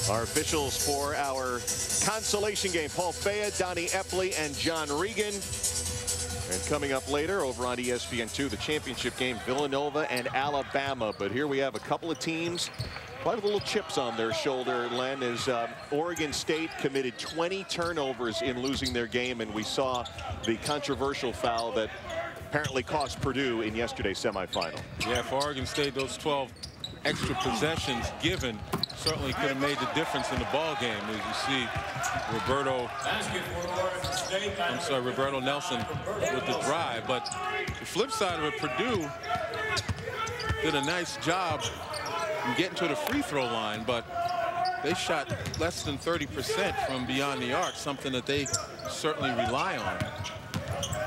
Our officials for our consolation game: Paul Fea, Donnie Epley, and John Regan. And coming up later over on ESPN2, the championship game, Villanova and Alabama. But here we have a couple of teams quite little chips on their shoulder, Len, as Oregon State committed 20 turnovers in losing their game, and we saw the controversial foul that apparently cost Purdue in yesterday's semifinal. Yeah, for Oregon State, those 12 extra possessions given certainly could have made the difference in the ball game. As you see, Roberto Nelson with the drive. But the flip side of it, Purdue did a nice job in getting to the free throw line, but they shot less than 30% from beyond the arc, something that they certainly rely on.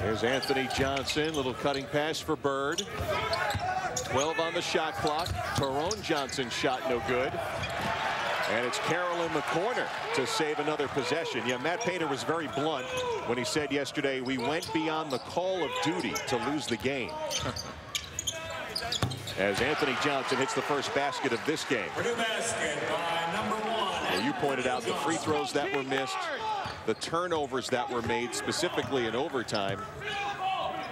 There's Anthony Johnson, little cutting pass for Bird. 12 on the shot clock. Tyrone Johnson's shot no good. And it's Carroll in the corner to save another possession. Yeah, Matt Painter was very blunt when he said yesterday, we went beyond the call of duty to lose the game. As Anthony Johnson hits the first basket of this game. Purdue basket by number 1. Well, you pointed out the free throws that were missed, the turnovers that were made specifically in overtime,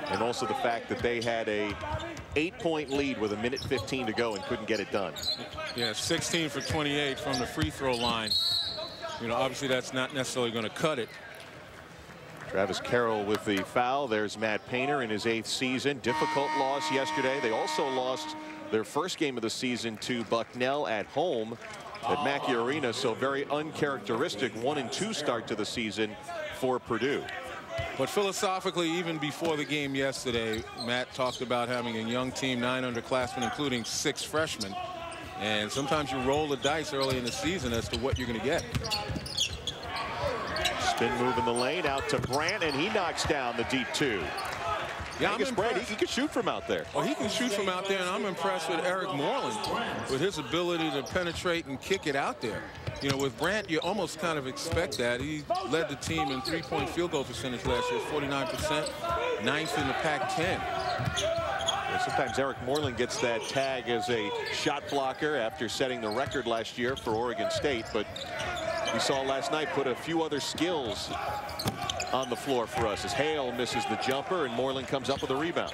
and also the fact that they had a 8-point lead with 1:15 to go and couldn't get it done. Yeah, 16 for 28 from the free throw line. You know, obviously that's not necessarily going to cut it. Travis Carroll with the foul. There's Matt Painter in his 8th season. Difficult loss yesterday. They also lost their first game of the season to Bucknell at home at Mackey Arena. So very uncharacteristic 1-2 start to the season for Purdue. But philosophically, even before the game yesterday, Matt talked about having a young team, 9 underclassmen, including 6 freshmen. And sometimes you roll the dice early in the season as to what you're going to get. Spin move in the lane out to Brandt, and he knocks down the deep 2. Yeah, I'm impressed. He can shoot from out there. Oh, he can shoot from out there, and I'm impressed with Eric Moreland with his ability to penetrate and kick it out there. You know, with Brandt, you almost kind of expect that. He led the team in 3-point field goal percentage last year, 49%, 9th in the Pac-10. Sometimes Eric Moreland gets that tag as a shot blocker after setting the record last year for Oregon State, but we saw last night put a few other skills on the floor for us as Hale misses the jumper and Moreland comes up with a rebound.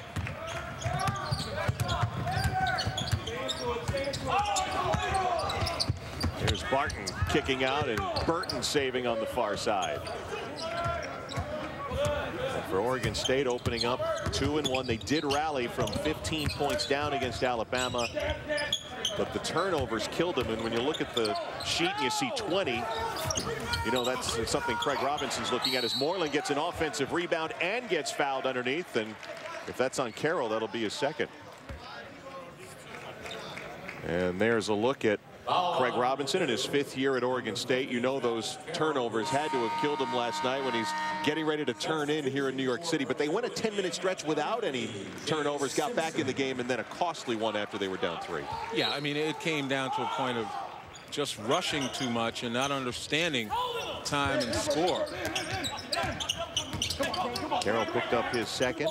Here's Barton kicking out and Burton saving on the far side. And for Oregon State, opening up 2-1. They did rally from 15 points down against Alabama, but the turnovers killed them. And when you look at the sheet and you see 20, you know that's something Craig Robinson's looking at, as Moreland gets an offensive rebound and gets fouled underneath. And if that's on Carroll, that'll be his second. And there's a look at Craig Robinson in his 5th year at Oregon State. You know those turnovers had to have killed him last night when he's getting ready to turn in here in New York City. But they went a 10-minute stretch without any turnovers, got back in the game, and then a costly one after they were down 3. Yeah, I mean, it came down to a point of just rushing too much and not understanding time and score. Carroll picked up his second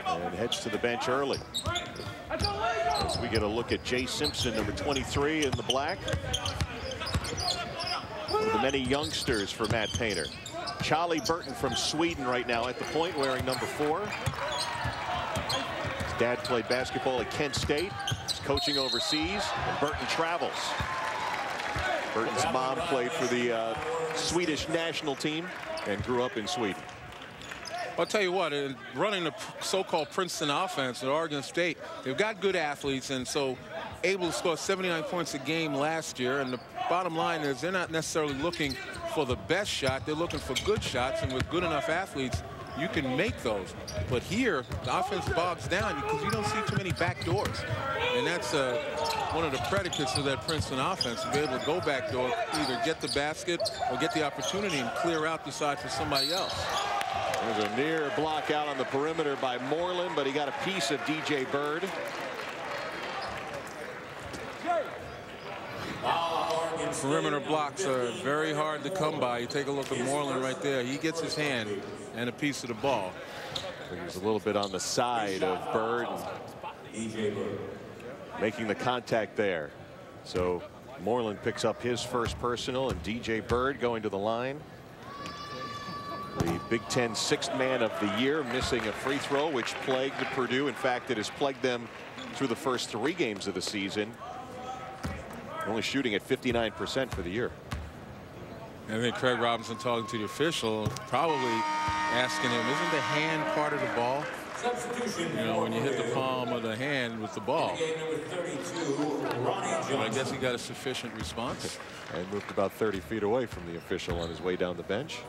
and heads to the bench early. As we get a look at Jay Simpson, number 23 in the black. One of the many youngsters for Matt Painter. Charlie Burton from Sweden right now at the point, wearing number 4. His dad played basketball at Kent State. He's coaching overseas, and Burton travels. Burton's mom played for the Swedish national team and grew up in Sweden. I'll tell you what, running the so-called Princeton offense at Oregon State, they've got good athletes, and so able to score 79 points a game last year. And the bottom line is they're not necessarily looking for the best shot. They're looking for good shots, and with good enough athletes, you can make those. But here, the offense bogs down because you don't see too many back doors. And that's one of the predicates of that Princeton offense, to be able to go back door, either get the basket or get the opportunity and clear out the side for somebody else. There's a near block out on the perimeter by Moreland, but he got a piece of DJ Bird. Perimeter blocks are very hard to come by. You take a look at Moreland right there. He gets his hand and a piece of the ball. He's a little bit on the side of Bird, making the contact there. So Moreland picks up his first personal, and DJ Bird going to the line. The Big Ten sixth man of the year, missing a free throw, which plagued Purdue. In fact, it has plagued them through the first 3 games of the season. Only shooting at 59% for the year. I think Craig Robinson, talking to the official, probably asking him, isn't the hand part of the ball? You know, when you hit the palm of the hand with the ball. But I guess he got a sufficient response. And moved about 30 feet away from the official on his way down the bench.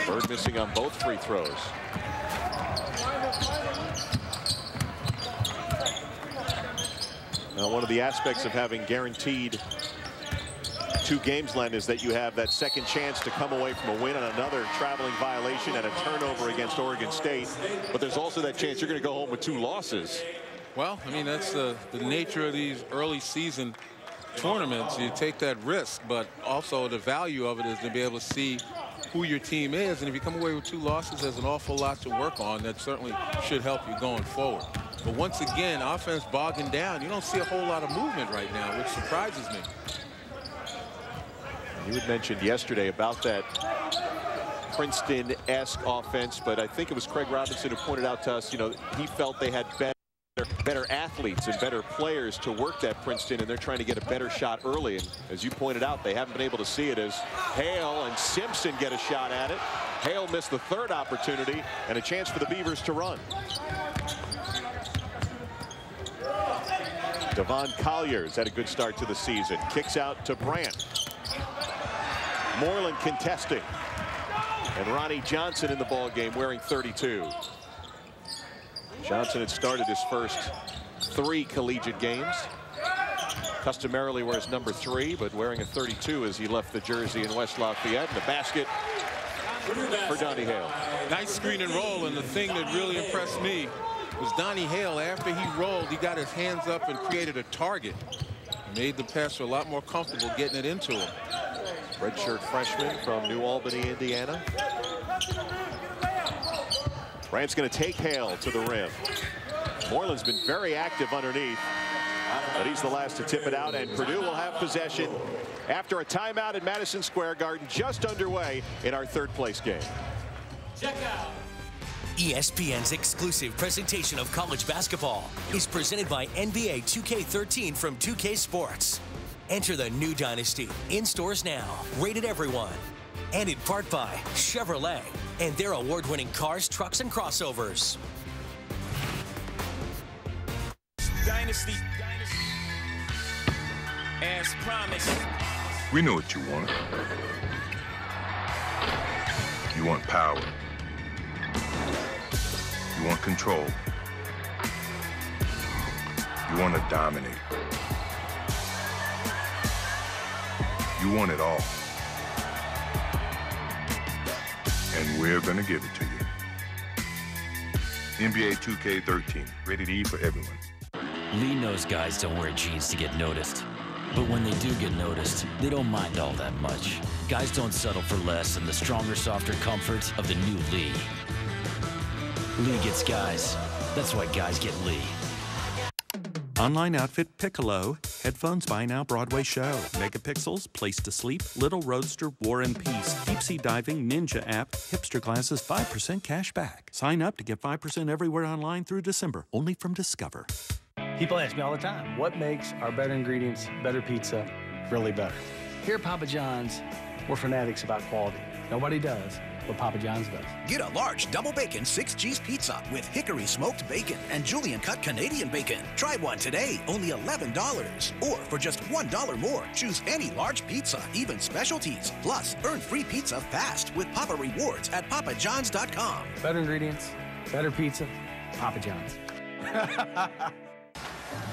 Bird missing on both free throws. Now, one of the aspects of having guaranteed 2 games, Len, is that you have that second chance to come away from a win on another traveling violation and a turnover against Oregon State. But there's also that chance you're going to go home with 2 losses. Well, I mean, that's the nature of these early season tournaments. You take that risk, but also the value of it is to be able to see who your team is. And if you come away with 2 losses, there's an awful lot to work on that certainly should help you going forward. But once again, offense bogging down. You don't see a whole lot of movement right now, which surprises me. You had mentioned yesterday about that Princeton-esque offense, but I think it was Craig Robinson who pointed out to us, you know, he felt they had better athletes and better players to work that Princeton, and they're trying to get a better shot early. And as you pointed out, they haven't been able to see it as Hale and Simpson get a shot at it. Hale missed the 3rd opportunity, and a chance for the Beavers to run. Devon Collier's had a good start to the season. Kicks out to Brandt. Moreland contesting. And Ronnie Johnson in the ball game wearing 32. Johnson had started his first 3 collegiate games. Customarily wears number 3, but wearing a 32 as he left the jersey in West Lafayette. And the basket for Donnie Hale. Nice screen and roll, and the thing that really impressed me was Donnie Hale. After he rolled, he got his hands up and created a target. Made the passer a lot more comfortable getting it into him. Redshirt freshman from New Albany, Indiana. Brandt's going to take Hale to the rim. Moreland's been very active underneath, but he's the last to tip it out, and Purdue will have possession after a timeout at Madison Square Garden, just underway in our 3rd place game. Check out. ESPN's exclusive presentation of college basketball is presented by NBA 2K13 from 2K Sports. Enter the new dynasty in stores now, rated everyone. And in part by Chevrolet and their award-winning cars, trucks, and crossovers. Dynasty. As promised. We know what you want. You want power. You want control. You want to dominate. You want it all. And we're going to give it to you. NBA 2K13, rated E for everyone. Lee knows guys don't wear jeans to get noticed. But when they do get noticed, they don't mind all that much. Guys don't settle for less than the stronger, softer comfort of the new Lee. Lee gets guys. That's why guys get Lee. Online outfit Piccolo, headphones Buy Now Broadway show, Megapixels, Place to Sleep, Little Roadster, War and Peace, Deep Sea Diving, Ninja app, Hipster Glasses, 5% cash back. Sign up to get 5% everywhere online through December, only from Discover. People ask me all the time, what makes our better ingredients, better pizza, really better? Here at Papa John's, we're fanatics about quality. Nobody does what Papa John's does. Get a large double bacon 6-cheese pizza with hickory smoked bacon and julienne cut Canadian bacon. Try one today, only $11. Or for just $1 more, choose any large pizza, even specialties. Plus, earn free pizza fast with Papa Rewards at papajohns.com. Better ingredients, better pizza, Papa John's.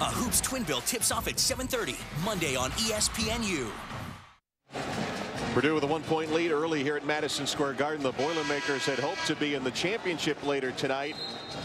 A Hoops Twin Bill tips off at 7:30 Monday on ESPNU. Purdue with a 1-point lead early here at Madison Square Garden. The Boilermakers had hoped to be in the championship later tonight,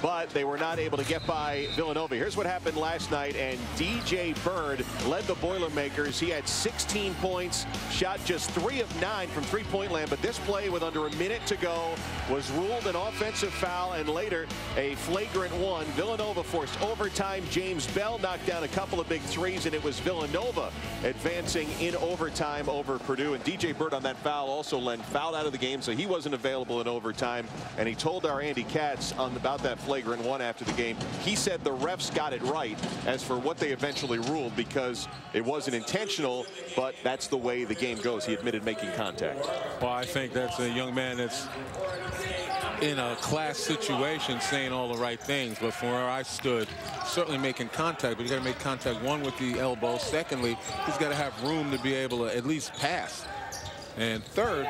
but they were not able to get by Villanova. Here's what happened last night, and DJ Bird led the Boilermakers. He had 16 points, shot just 3 of 9 from three-point land, but this play with under a minute to go was ruled an offensive foul, and later a flagrant one. Villanova forced overtime. James Bell knocked down a couple of big threes, and it was Villanova advancing in overtime over Purdue. And DJ Bird on that foul also fouled out of the game, so he wasn't available in overtime. And he told our Andy Katz about that flagrant one after the game. He said the refs got it right as for what they eventually ruled, because it wasn't intentional, but that's the way the game goes. He admitted making contact. Well, I think that's a young man that's in a class situation saying all the right things, but from where I stood, certainly making contact, but you got to make contact, one, with the elbow. Secondly, he's got to have room to be able to at least pass. And third,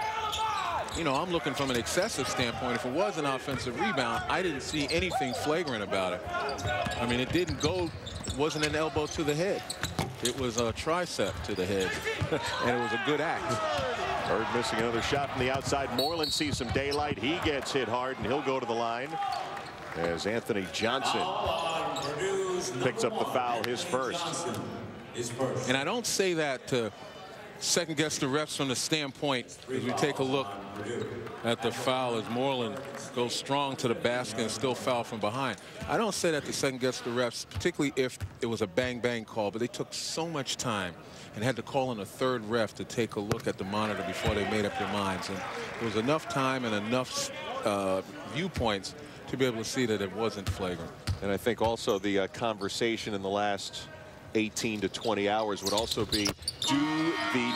you know, I'm looking from an excessive standpoint. If it was an offensive rebound, I didn't see anything flagrant about it. I mean, it didn't go, wasn't an elbow to the head. It was a tricep to the head, and it was a good act. Bird missing another shot from the outside. Moreland sees some daylight. He gets hit hard, and he'll go to the line as Anthony Johnson picks up the foul, his first. And I don't say that to second guess the refs from the standpoint, as we take a look at the foul as Moreland goes strong to the basket and still foul from behind. I don't say that to second guess the refs, particularly if it was a bang call, but they took so much time and had to call in a third ref to take a look at the monitor before they made up their minds. And there was enough time and enough viewpoints to be able to see that it wasn't flagrant. And I think also the conversation in the last 18 to 20 hours would also be, do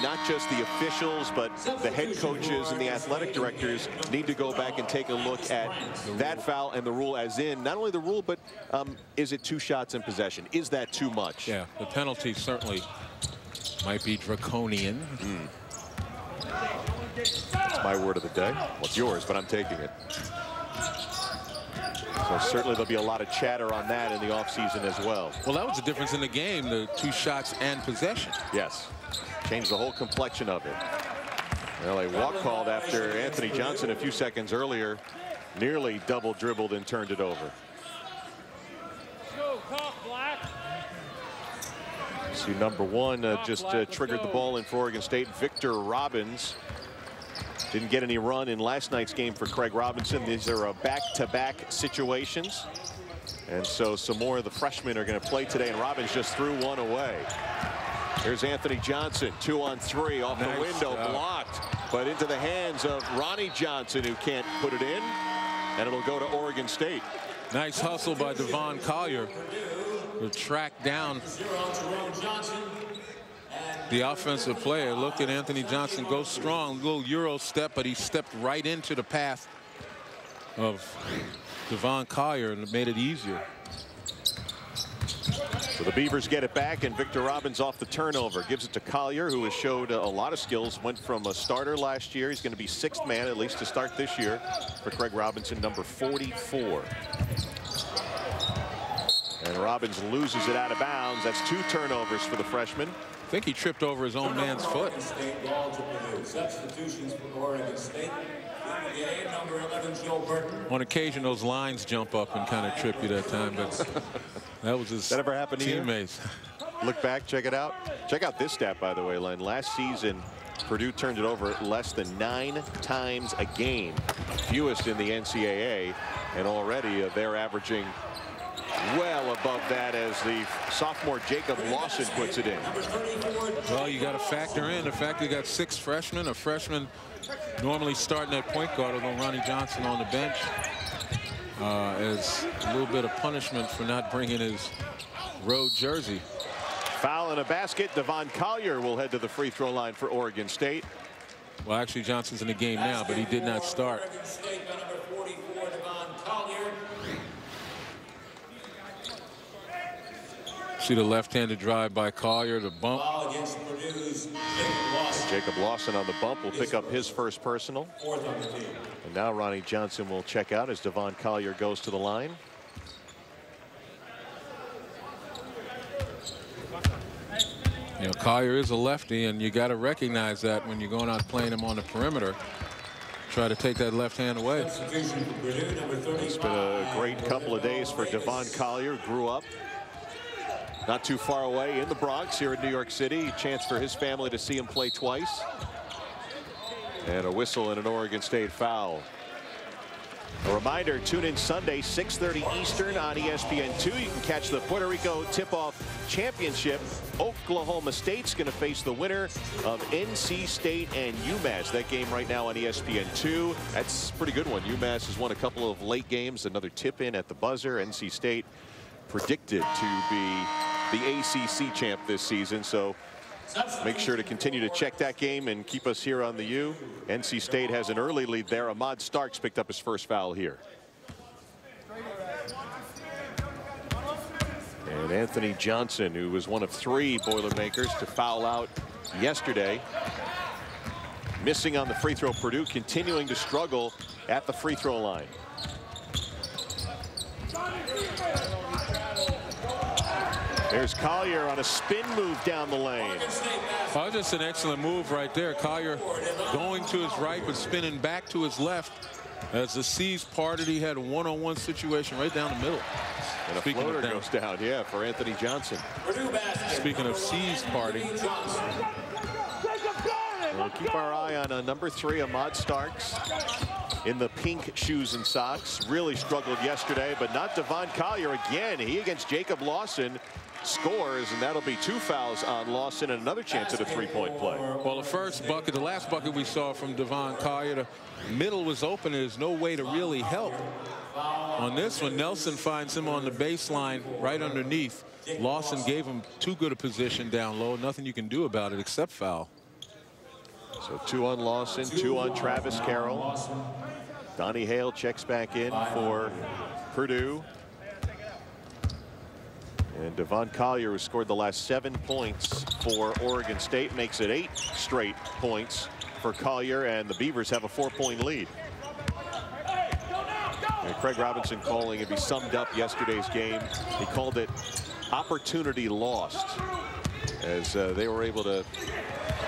not just the officials, but the head coaches and the athletic directors need to go back and take a look at that foul and the rule, as in not only the rule, but is it 2 shots in possession? Is that too much? Yeah, the penalty certainly might be draconian. That's my word of the day. Well, it's yours, but I'm taking it. So certainly there'll be a lot of chatter on that in the offseason as well. Well, that was the difference in the game, the 2 shots and possession. Yes. Changed the whole complexion of it. Well, a walk called after Anthony Johnson a few seconds earlier nearly double dribbled and turned it over. See, number 1 just triggered the ball in for Oregon State. Victor Robbins didn't get any run in last night's game for Craig Robinson. These are back-to-back situations. And so some more of the freshmen are going to play today, and Robbins just threw one away. Here's Anthony Johnson, 2-on-3 off the window, blocked, but into the hands of Ronnie Johnson, who can't put it in, and it'll go to Oregon State. Nice hustle by Devon Collier to track down the offensive player. Look at Anthony Johnson go strong, little Euro step, but he stepped right into the path of Devon Collier and it made it easier. So the Beavers get it back, and Victor Robbins off the turnover gives it to Collier, who has showed a lot of skills. Went from a starter last year. He's going to be 6th man at least to start this year for Craig Robinson, number 44. And Robbins loses it out of bounds. That's 2 turnovers for the freshman. I think he tripped over his own man's foot. Substitutions for Oregon State. Number 11, Joe Burton. On occasion, those lines jump up and kind of trip you that time, but that was his that ever happened to teammates. You? Look back, check it out. Check out this stat, by the way, Len. Last season, Purdue turned it over less than 9 times a game, fewest in the NCAA, and already they're averaging well above that as the sophomore Jacob Lawson puts it in. Well, you got to factor in the fact you got 6 freshmen. A freshman normally starting at point guard, although Ronnie Johnson on the bench as a little bit of punishment for not bringing his road jersey. Foul in a basket. Devon Collier will head to the free throw line for Oregon State. Well, actually, Johnson's in the game now, but he did not start. See the left-handed drive by Collier, the bump. Jacob Lawson on the bump will pick up his first personal. And now Ronnie Johnson will check out as Devon Collier goes to the line. You know, Collier is a lefty, and you got to recognize that when you're going out playing him on the perimeter. try to take that left hand away. It's been a great couple of days for Devon Collier. Grew up not too far away in the Bronx here in New York City. Chance for his family to see him play twice. And a whistle and an Oregon State foul. A reminder, tune in Sunday, 6:30 Eastern on ESPN2. You can catch the Puerto Rico Tip-Off Championship. Oklahoma State's going to face the winner of NC State and UMass. That game right now on ESPN2. That's a pretty good one. UMass has won a couple of late games. Another tip-in at the buzzer. NC State predicted to be the ACC champ this season. So make sure to continue to check that game and keep us here on the U. NC State has an early lead there. Ahmad Starks picked up his first foul here. And Anthony Johnson, who was one of 3 Boilermakers to foul out yesterday. Missing on the free throw. Purdue continuing to struggle at the free throw line. There's Collier on a spin move down the lane. Oh, just an excellent move right there. Collier going to his right but spinning back to his left as the C's parted. He had a one-on-one situation right down the middle. And a floater goes down, yeah, for Anthony Johnson. Speaking of C's party. We'll keep our eye on number 3, Ahmad Starks, in the pink shoes and socks. Really struggled yesterday, but not Devon Collier again. He against Jacob Lawson scores, and that'll be 2 fouls on Lawson and another chance at a 3-point play. Well, the first bucket, the last bucket we saw from Devon Collier, the middle was open. There's no way to really help. On this one, Nelson finds him on the baseline right underneath. Lawson gave him too good a position down low. Nothing you can do about it except foul. So 2 on Lawson, 2 on Travis Carroll. Donnie Hale checks back in for Purdue. And Devon Collier, who scored the last 7 points for Oregon State, makes it 8 straight points for Collier, and the Beavers have a 4-point lead. And Craig Robinson calling it. He summed up yesterday's game. He called it opportunity lost, as they were able to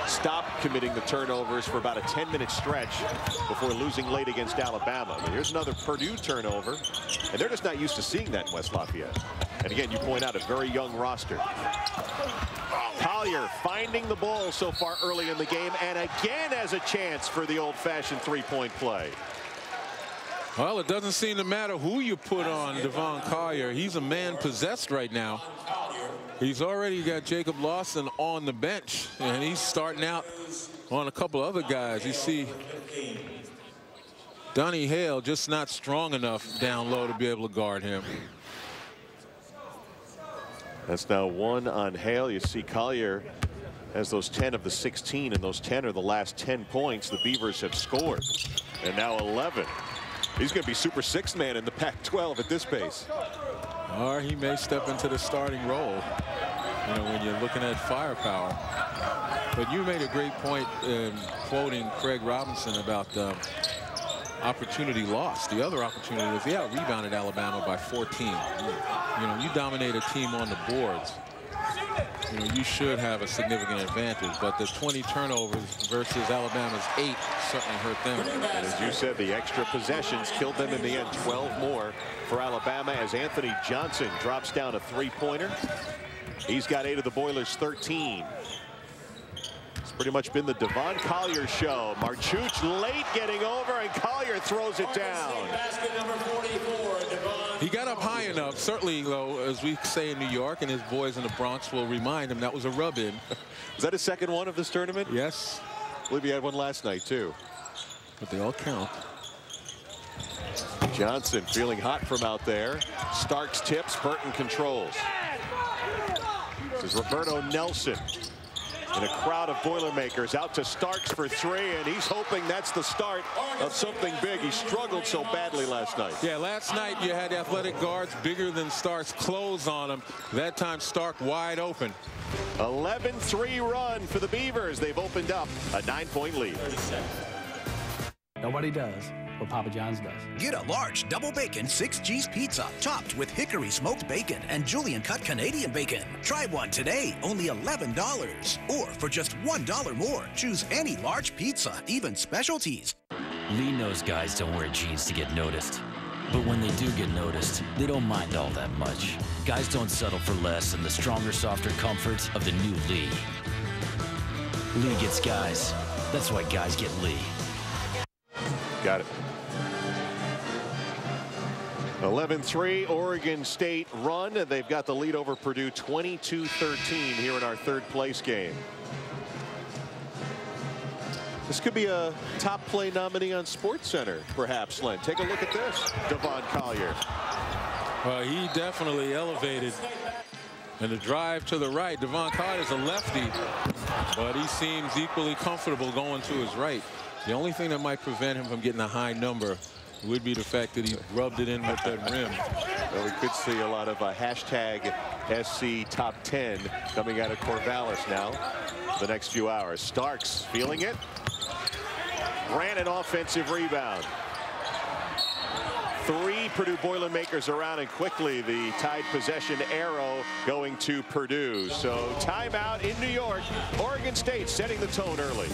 stop committing the turnovers for about a 10-minute stretch before losing late against Alabama. But here's another Purdue turnover, and they're just not used to seeing that in West Lafayette. And again, you point out a very young roster. Collier finding the ball so far early in the game, and again has a chance for the old-fashioned 3-point play. Well, it doesn't seem to matter who you put on Devon Collier. He's a man possessed right now. He's already got Jacob Lawson on the bench, and he's starting out on a couple other guys. You see Donnie Hale just not strong enough down low to be able to guard him. That's now 1 on Hale. You see Collier has those 10 of the 16, and those 10 are the last 10 points the Beavers have scored. And now 11. He's going to be Super 6 man in the Pac-12 at this pace. Or he may step into the starting role, you know, when you're looking at firepower. But you made a great point in quoting Craig Robinson about opportunity lost. The other opportunity was, yeah, rebounded Alabama by 14. You know, you dominate a team on the boards, you know, you should have a significant advantage. But the 20 turnovers versus Alabama's 8 certainly hurt them. And as you said, the extra possessions killed them in the end. 12 more for Alabama as Anthony Johnson drops down a 3-pointer. He's got 8 of the Boilers' 13. It's pretty much been the Devon Collier show. Marchuch late getting over, and Collier throws it down. He got up high enough, certainly, though, as we say in New York, and his boys in the Bronx will remind him that was a rub-in. Was that his second one of this tournament? Yes. I believe he had one last night, too. But they all count. Johnson feeling hot from out there. Starks tips, Burton controls. This is Roberto Nelson in a crowd of Boilermakers, out to Starks for 3, and he's hoping that's the start of something big. He struggled so badly last night. Yeah, last night you had athletic guards bigger than Starks close on him. That time Stark wide open. 11-3 run for the Beavers. They've opened up a 9-point lead. Nobody does what Papa John's does. Get a large double bacon 6G's pizza topped with hickory smoked bacon and julienne cut Canadian bacon. Try one today, only $11. Or for just $1 more, choose any large pizza, even specialties. Lee knows guys don't wear jeans to get noticed. But when they do get noticed, they don't mind all that much. Guys don't settle for less in the stronger, softer comfort of the new Lee. Lee gets guys. That's why guys get Lee. Got it. 11-3 Oregon State run. They've got the lead over Purdue 22-13 here in our third place game. This could be a top play nominee on SportsCenter, perhaps, Len. Take a look at this. Devon Collier. Well, he definitely elevated. And the drive to the right. Devon Collier is a lefty, but he seems equally comfortable going to his right. The only thing that might prevent him from getting a high number would be the fact that he rubbed it in with that rim. Well, we could see a lot of hashtag SC top 10 coming out of Corvallis now the next few hours. Starks feeling it. Ran an offensive rebound. 3 Purdue Boilermakers around, and quickly the tied possession arrow going to Purdue. So timeout in New York. Oregon State setting the tone early.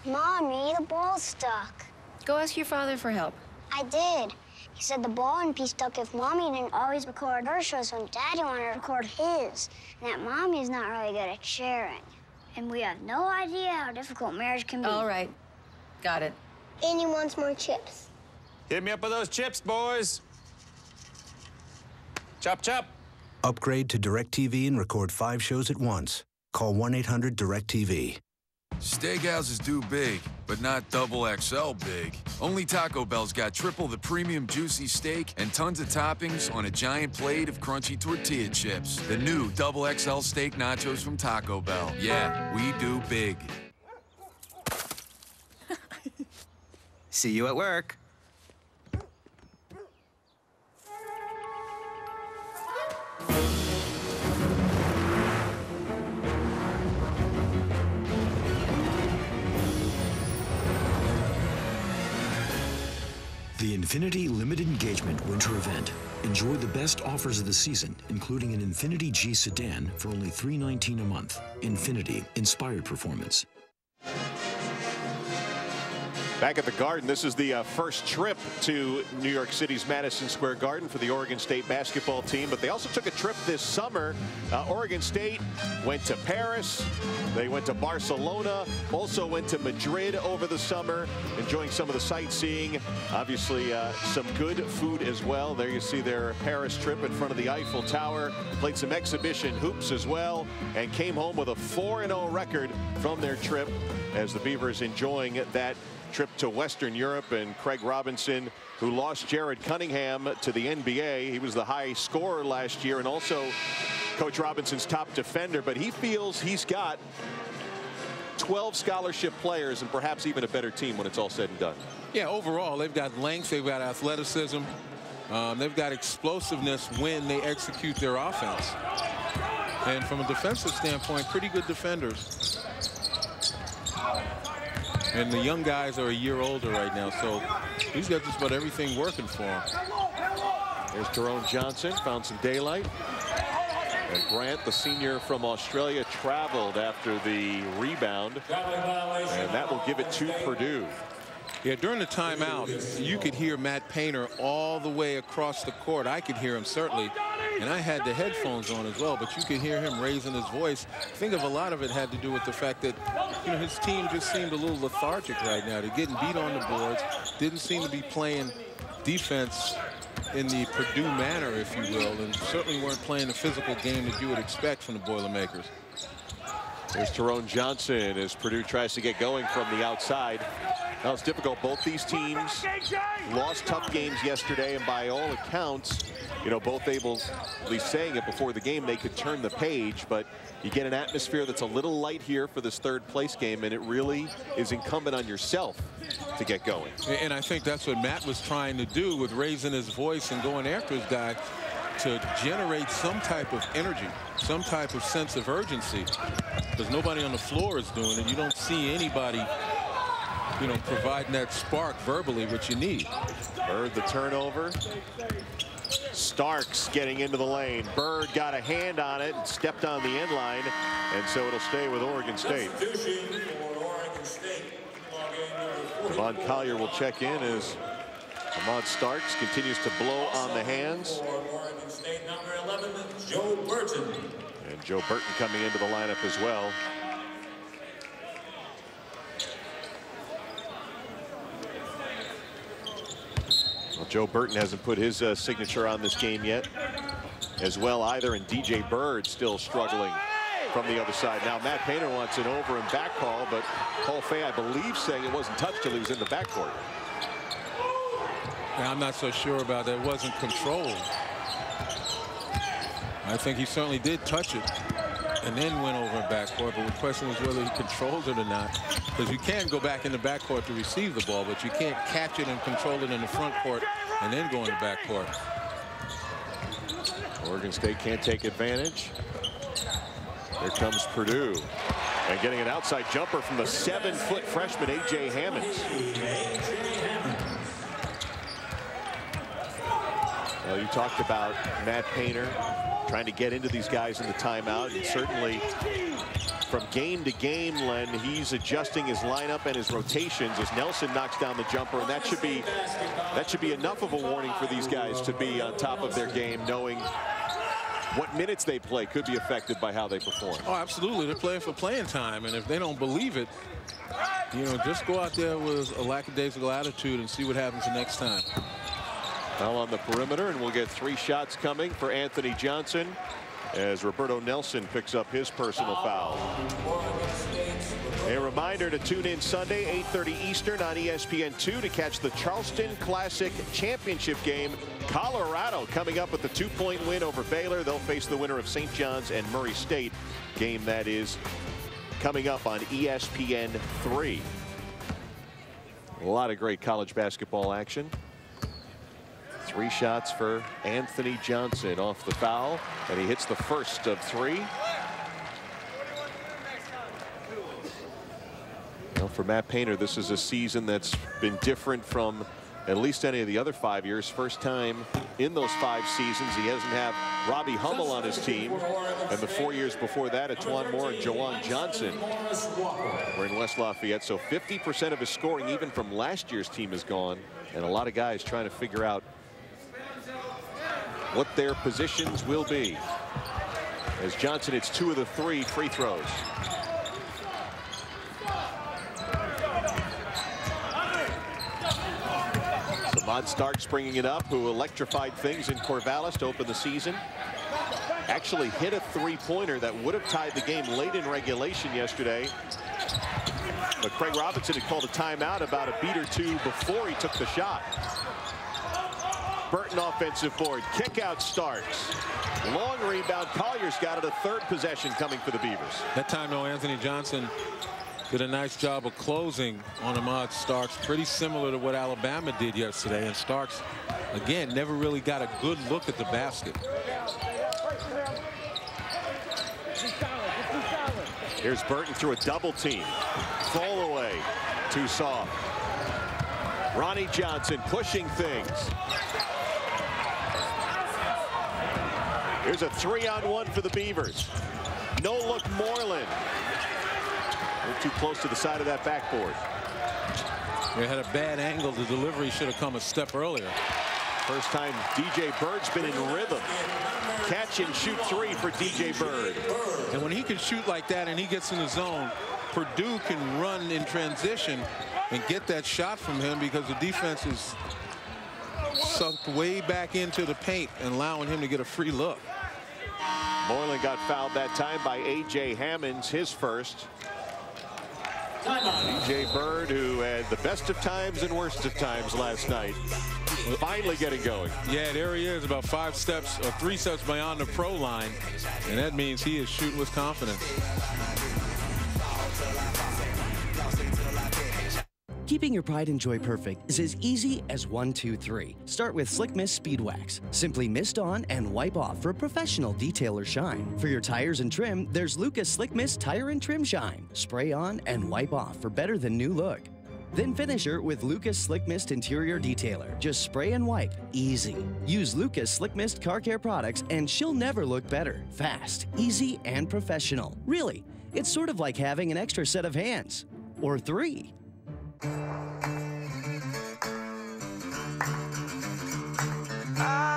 Mommy, the ball's stuck. Go ask your father for help. I did. He said the ball wouldn't be stuck if Mommy didn't always record her shows when Daddy wanted to record his. And that Mommy's not really good at sharing. And we have no idea how difficult marriage can be. All right. Got it. And he wants more chips. Hit me up with those chips, boys. Chop, chop. Upgrade to DirecTV and record 5 shows at once. Call 1-800-DirecTV. Steakhouses do big, but not double XL big. Only Taco Bell's got triple the premium juicy steak and tons of toppings on a giant plate of crunchy tortilla chips. The new double XL steak nachos from Taco Bell. Yeah, we do big. See you at work. The Infinity Limited Engagement Winter Event. Enjoy the best offers of the season, including an Infinity G sedan for only $319 a month. Infinity, inspired performance. Back at the Garden, this is the first trip to New York City's Madison Square Garden for the Oregon State basketball team, but they also took a trip this summer. Oregon State went to Paris, they went to Barcelona, also went to Madrid over the summer, enjoying some of the sightseeing. Obviously, some good food as well. There you see their Paris trip in front of the Eiffel Tower, played some exhibition hoops as well, and came home with a 4-0 record from their trip as the Beavers enjoying that trip to Western Europe. And Craig Robinson, who lost Jared Cunningham to the NBA. He was the high scorer last year and also Coach Robinson's top defender, but he feels he's got 12 scholarship players and perhaps even a better team when it's all said and done. Yeah, overall, they've got length, they've got athleticism, they've got explosiveness when they execute their offense. And from a defensive standpoint, pretty good defenders. And the young guys are a year older right now, so he's got just about everything working for him. There's Tyrone Johnson, found some daylight. And Grant, the senior from Australia, traveled after the rebound. And that will give it to Purdue. Yeah, during the timeout, you could hear Matt Painter all the way across the court. I could hear him, certainly. And I had the headphones on as well, but you could hear him raising his voice. I think a lot of it had to do with the fact that, you know, his team just seemed a little lethargic right now. They're getting beat on the boards, didn't seem to be playing defense in the Purdue manner, if you will, and certainly weren't playing the physical game that you would expect from the Boilermakers. There's Tyrone Johnson as Purdue tries to get going from the outside. Now it's difficult. Both these teams lost tough games yesterday, and by all accounts, you know, both able, at least saying it before the game, they could turn the page, but you get an atmosphere that's a little light here for this third place game, and it really is incumbent on yourself to get going. And I think that's what Matt was trying to do with raising his voice and going after his guy. to generate some type of energy, some type of sense of urgency, because nobody on the floor is doing it. You don't see anybody, you know, providing that spark verbally, which you need. Bird the turnover. Starks getting into the lane. Bird got a hand on it and stepped on the end line, and so it'll stay with Oregon State. Devon Collier will check in as Ahmad Starks continues to blow on the hands. Oregon State, number 11, Joe Burton. And Joe Burton coming into the lineup as well. Well, Joe Burton hasn't put his signature on this game yet as well either, and DJ Bird still struggling from the other side. Now Matt Painter wants an over and back call, but Paul Fay, I believe, saying it wasn't touched till he was in the backcourt. Yeah, I'm not so sure about that. It wasn't controlled. I think he certainly did touch it and then went over in backcourt, but the question is whether he controlled it or not, because you can go back in the backcourt to receive the ball, but you can't catch it and control it in the front court and then go in the backcourt. Oregon State can't take advantage. Here comes Purdue, and getting an outside jumper from the 7-foot freshman A.J. Hammonds. Well, you talked about Matt Painter trying to get into these guys in the timeout, and certainly from game to game, Len, he's adjusting his lineup and his rotations as Nelson knocks down the jumper, and that should be enough of a warning for these guys to be on top of their game, knowing what minutes they play could be affected by how they perform. Oh, absolutely. They're playing for playing time, and if they don't believe it, you know, just go out there with a lackadaisical attitude and see what happens the next time. Foul on the perimeter, and we'll get 3 shots coming for Anthony Johnson as Roberto Nelson picks up his personal foul. A reminder to tune in Sunday, 8:30 Eastern on ESPN2 to catch the Charleston Classic Championship game. Colorado coming up with the 2-point win over Baylor. They'll face the winner of St. John's and Murray State. Game that is coming up on ESPN3. A lot of great college basketball action. 3 shots for Anthony Johnson off the foul, and he hits the first of 3. Well, for Matt Painter, this is a season that's been different from at least any of the other 5 years. First time in those 5 seasons he hasn't had Robbie Hummel on his team, and the 4 years before that, Atwan Moore and Jawan Johnson were in West Lafayette. So 50% of his scoring, even from last year's team, is gone, and a lot of guys trying to figure out what their positions will be as Johnson hits 2 of the 3 free throws. Ahmad Starks bringing it up, who electrified things in Corvallis to open the season. Actually hit a 3-pointer that would have tied the game late in regulation yesterday, but Craig Robinson had called a timeout about a beat or 2 before he took the shot. Burton offensive board, kick out Starks. Long rebound, Collier's got it, a 3rd possession coming for the Beavers. That time, though, Anthony Johnson did a nice job of closing on Ahmad Starks, pretty similar to what Alabama did yesterday, and Starks, again, never really got a good look at the basket. Here's Burton through a double team. Fall away, too soft. Ronnie Johnson pushing things. Here's a 3-on-1 for the Beavers. No look Moreland. We're too close to the side of that backboard. They had a bad angle. The delivery should have come a step earlier. First time DJ Bird's been in rhythm. Catch and shoot 3 for DJ Bird. And when he can shoot like that and he gets in the zone, Purdue can run in transition and get that shot from him because the defense is sucked way back into the paint and allowing him to get a free look. Moreland got fouled that time by A.J. Hammonds, his first. DJ Bird, who had the best of times and worst of times last night, finally getting going. Yeah, there he is, about 5 steps or 3 steps beyond the pro line, and that means he is shooting with confidence. Keeping your pride and joy perfect is as easy as 1, 2, 3. Start with Slick Mist Speed Wax. Simply mist on and wipe off for professional detail or shine. For your tires and trim, there's Lucas Slick Mist Tire and Trim Shine. Spray on and wipe off for better than new look. Then finish her with Lucas Slick Mist Interior Detailer. Just spray and wipe. Easy. Use Lucas Slick Mist Car Care products and she'll never look better. Fast, easy, and professional. Really, it's sort of like having an extra set of hands. Or 3. I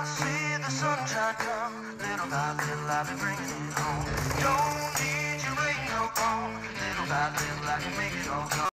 see the sunshine come, little by little I'll be bringing it home. Don't need you waiting no more, little by little I can make it all come.